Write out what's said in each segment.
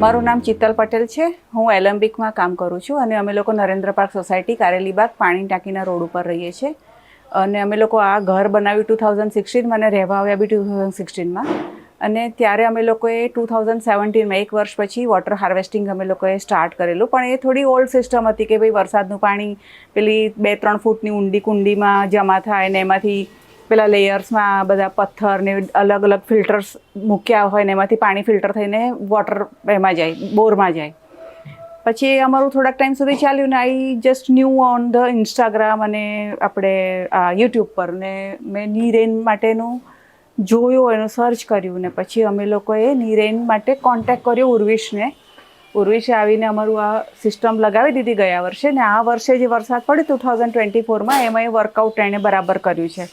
મારું નામ ચિત્તલ પટેલ છે. હું એલેમ્બિકમાં કામ કરું છું અને અમે લોકો નરેન્દ્ર પાર્ક સોસાયટી કારેલીબાગ પાણી ટાંકીના રોડ ઉપર રહીએ છીએ. અને અમે લોકો આ ઘર બનાવ્યું 2016 અને રહેવા આવ્યા બી 2016માં. અને ત્યારે અમે લોકોએ 2017માં 1 વર્ષ પછી વોટર હાર્વેસ્ટિંગ અમે લોકોએ સ્ટાર્ટ કરેલું. પણ એ થોડી ઓલ્ડ સિસ્ટમ હતી કે ભાઈ વરસાદનું પાણી પેલી 2-3 ફૂટની ઊંડી કુંડીમાં જમા થાય ને એમાંથી પેલા લેયર્સમાં બધા પથ્થર ને અલગ અલગ ફિલ્ટર્સ મૂક્યા હોય ને એમાંથી પાણી ફિલ્ટર થઈને વોટર એમાં જાય, બોરમાં જાય. પછી અમારું થોડાક ટાઈમ સુધી ચાલ્યું ને I just new on the Instagram અને આપણે યુટ્યુબ પર ને મેં નીરેન માટેનું જોયું, એનું સર્ચ કર્યું ને પછી અમે લોકોએ નીરેન માટે કોન્ટેક્ટ કર્યો ઉર્વિશને. ઉર્વિશે આવીને અમારું આ સિસ્ટમ લગાવી દીધી ગયા વર્ષે ને આ વર્ષે જે વરસાદ પડ્યો 2024માં એમાં એ વર્કઆઉટ એણે બરાબર કર્યું છે.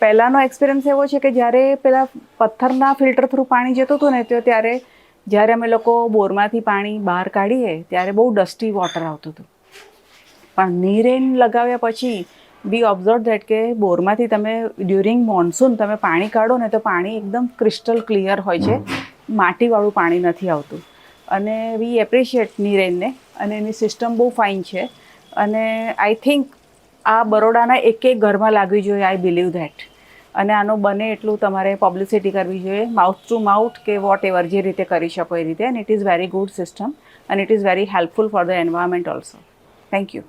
પહેલાંનો એક્સપિરિયન્સ એવો છે કે જ્યારે પેલા પથ્થરના ફિલ્ટર થ્રુ પાણી જતું હતું ને તો ત્યારે જ્યારે અમે લોકો બોરમાંથી પાણી બહાર કાઢીએ ત્યારે બહુ ડસ્ટી વોટર આવતું હતું. પણ નીરેન લગાવ્યા પછી વી ઓબ્ઝર્વ ધેટ કે બોરમાંથી તમે ડ્યુરિંગ મોન્સૂન તમે પાણી કાઢો ને તો પાણી એકદમ ક્રિસ્ટલ ક્લિયર હોય છે, માટીવાળું પાણી નથી આવતું. અને વી એપ્રિશિએટ નીરેનને અને એની સિસ્ટમ બહુ ફાઇન છે. અને આઈ થિંક આ બરોડાના એક ઘરમાં લાગવી જોઈએ, આઈ બિલીવ ધેટ. અને આનો બને એટલું તમારે પબ્લિસિટી કરવી જોઈએ, માઉથ ટુ માઉથ કે વોટ એવર જે રીતે કરી શકો એ રીતે. And it is very good system and it is very helpful for the environment also. Thank you.